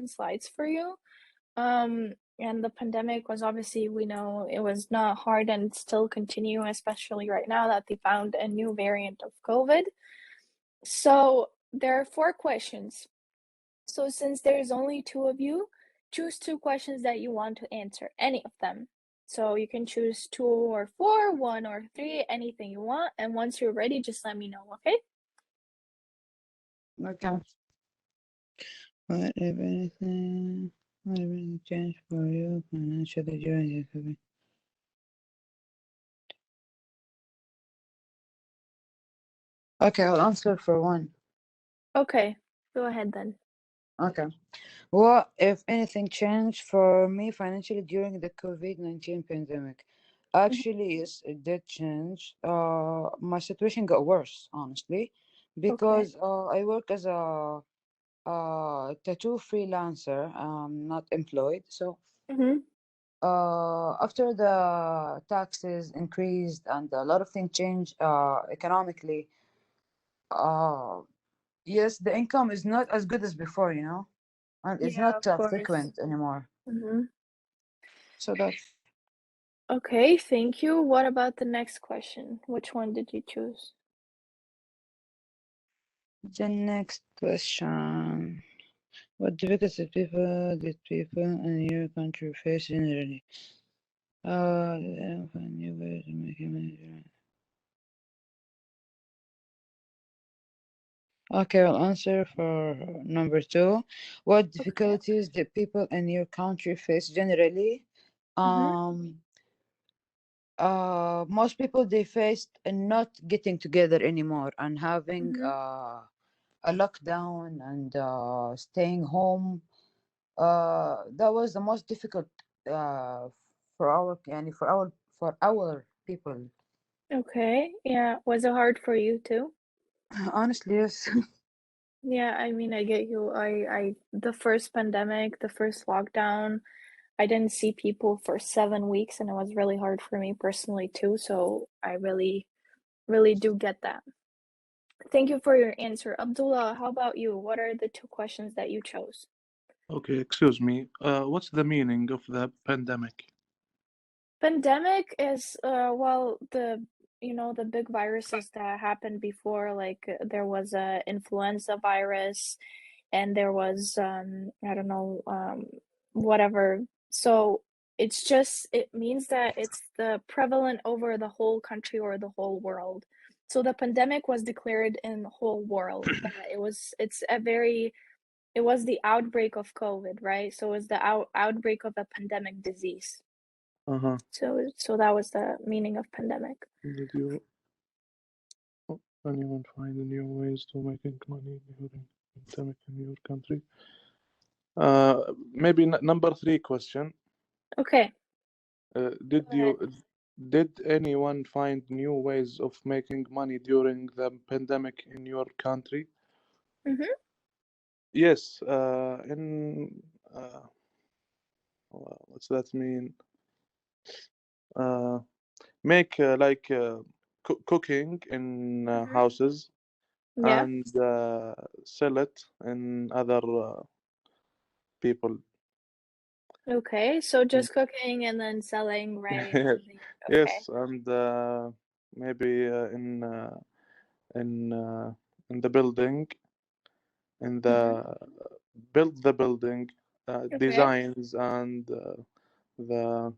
Slides for you. And the pandemic was obviously, we know it was not hard and it's still continue, especially right now that they found a new variant of COVID. So there are 4 questions. So since there's only two of you, choose 2 questions that you want to answer, any of them. So you can choose 2 or 4, 1 or 3, anything you want. And once you're ready, just let me know, okay? Okay. What if anything changed for you financially during the COVID? Okay, I'll answer for one. Okay, go ahead then. Okay. What, if anything, changed for me financially during the COVID-19 pandemic? Mhm. Actually, yes, it did change. My situation got worse, honestly, Okay. because I work as a tattoo freelancer. I'm not employed. So, Mm-hmm. after the taxes increased and a lot of things changed economically, uh, yes, the income is not as good as before, and it's Yeah, not of course. frequent anymore. Mm-hmm. So that's Okay, thank you. What about the next question? Which one did you choose? the next question. What difficulties did people in your country face generally? They find new ways of making money. Okay, I'll answer for number two. What Okay. difficulties did people in your country face generally? Mm-hmm. Um, most people they faced not getting together anymore and having Mm-hmm. a lockdown and staying home. That was the most difficult uh, for our people. Okay. Yeah. Was it hard for you too? Honestly, yes. Yeah, I mean, I get you. The first pandemic, the first lockdown, I didn't see people for 7 weeks, and it was really hard for me personally too. So I really, really do get that. Thank you for your answer. Abdullah, how about you? What are the 2 questions that you chose? Okay, excuse me. What's the meaning of the pandemic? Pandemic is well, the big viruses that happened before, like there was a influenza virus, and there was I don't know, whatever. So it means that it's the prevalent over the whole country or the whole world. So the pandemic was declared in the whole world, that it was the outbreak of COVID, right? So it's the outbreak of a pandemic disease. Uh-huh. So that was the meaning of pandemic. Did you anyone find new ways to making money during pandemic in your country? Maybe number three question. Okay, Uh, go did ahead. you did anyone find new ways of making money during the pandemic in your country? Mm-hmm. Yes. In what's that mean? Uh, make like cooking in Mm-hmm. houses Yeah. and sell it in other people. Okay. So Mm. just cooking and then selling, right? And okay. Yes, and maybe in in the building, in Mm-hmm. the build the building, Okay. designs and the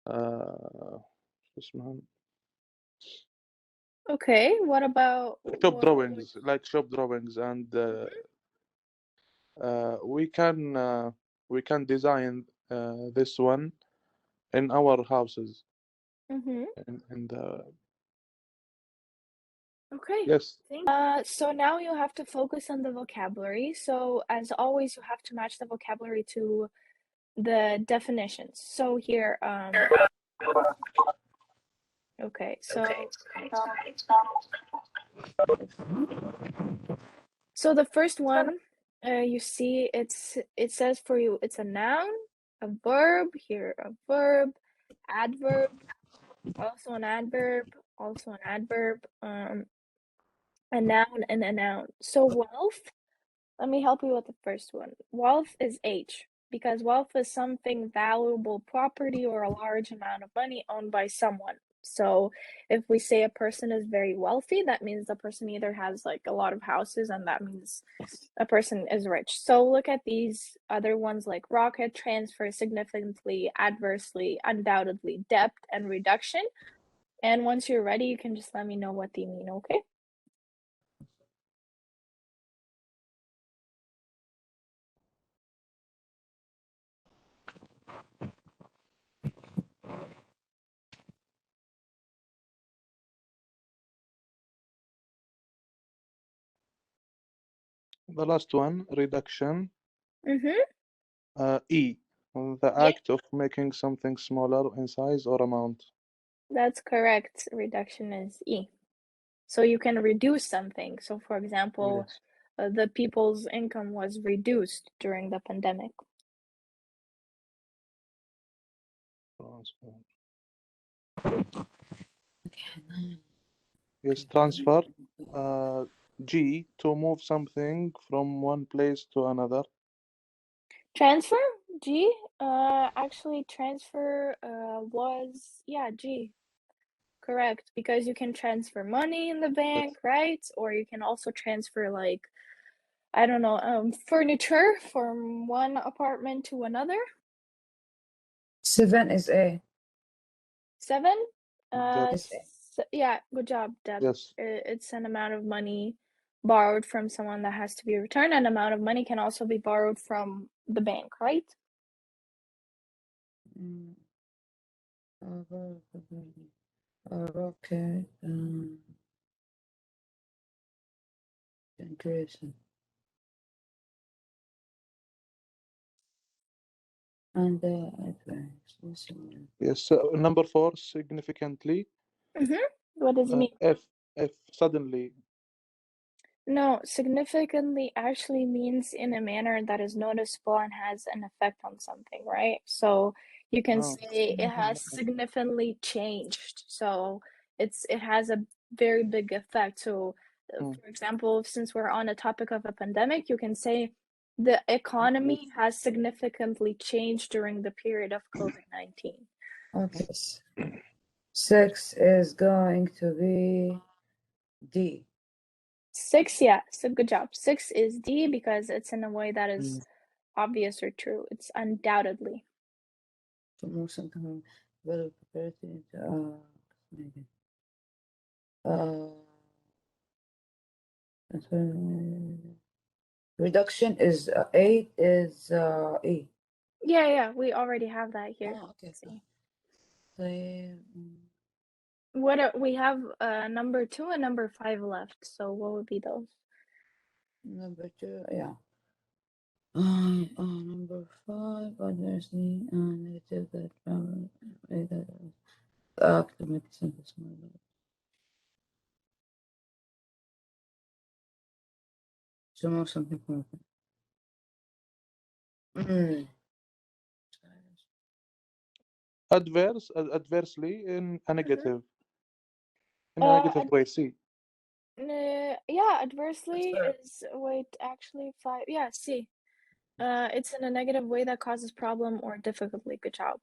شو اسمها؟ Okay. What about shop what? drawings, like shop drawings, and Mm-hmm. uh, we can uh, we can design this one in our houses Mm-hmm. in the Okay. yes. So now you have to focus on the vocabulary. So as always, you have to match the vocabulary to the definitions. So here, okay, so the first one, you see it says for you it's a noun, a verb, here a verb, adverb, also an adverb, also an adverb. a noun and a noun. So wealth, let me help you with the first one. Wealth is H because wealth is something valuable property or a large amount of money owned by someone. So if we say a person is very wealthy, that means the person either has like a lot of houses and that means a person is rich. So look at these other ones like rocket, transfer, significantly, adversely, undoubtedly, depth, and reduction. And once you're ready, you can just let me know what they mean, okay? The last one, reduction. Mm-hmm. E, the Yeah, act of making something smaller in size or amount. that's correct. Reduction is E. So you can reduce something. So for example, Yes. the people's income was reduced during the pandemic. Transfer. Yes, transfer. G, to move something from one place to another. Transfer, G. Actually, transfer was, yeah, G. Correct, because you can transfer money in the Yes. bank, right? Or you can also transfer like, I don't know, furniture from one apartment to another. 7 is A. 7, Is A. yeah, good job, Deb. Yes. It's an amount of money borrowed from someone that has to be returned. An amount of money can also be borrowed from the bank, right? Mm, rocket. Increasing. And advance. Yes. Number 4, significantly. What does it mean? F, suddenly. No, significantly actually means in a manner that is noticeable and has an effect on something, right? So you can Oh, say it has significantly changed. So it has a very big effect. So for example, since we're on a topic of a pandemic, you can say the economy has significantly changed during the period of COVID-19. Okay. 6 is going to be D. 6, yeah, so good job. 6 is D because it's in a way that is obvious or true. It's undoubtedly. To move something very prepared maybe. Reduction is 8 is E. Yeah, we already have that here. Oh, okay. Let's see. We have number 2 and number 5 left. So what would be those? Number 2, yeah. Number 5, obviously, negative that act to make sense. So move something from adversely in a negative. In a Uh, negative way. C. yeah, adversely is, wait, actually 5. Yeah, C. It's in a negative way that causes problem or difficulty. Good job.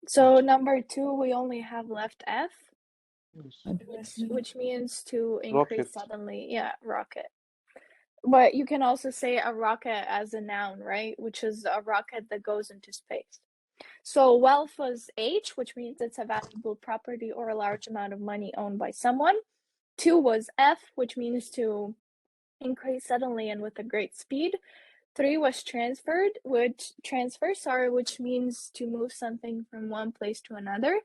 So number 2, we only have left F, Yes. which means to increase Rocket. suddenly. Yeah, rocket. But you can also say a rocket as a noun, right? Which is a rocket that goes into space. So wealth was H, which means it's a valuable property or a large amount of money owned by someone. 2 was F, which means to increase suddenly and with a great speed. 3 was which means to move something from one place to another.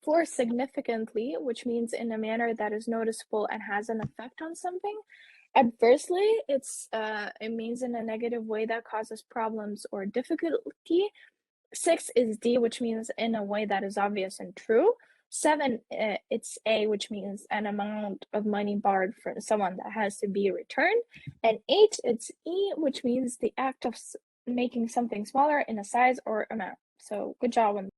4, significantly, which means in a manner that is noticeable and has an effect on something. Adversely, it means in a negative way that causes problems or difficulty. 6 is D, which means in a way that is obvious and true. 7, it's A, which means an amount of money borrowed from someone that has to be returned. And 8, it's E, which means the act of making something smaller in a size or amount. So good job on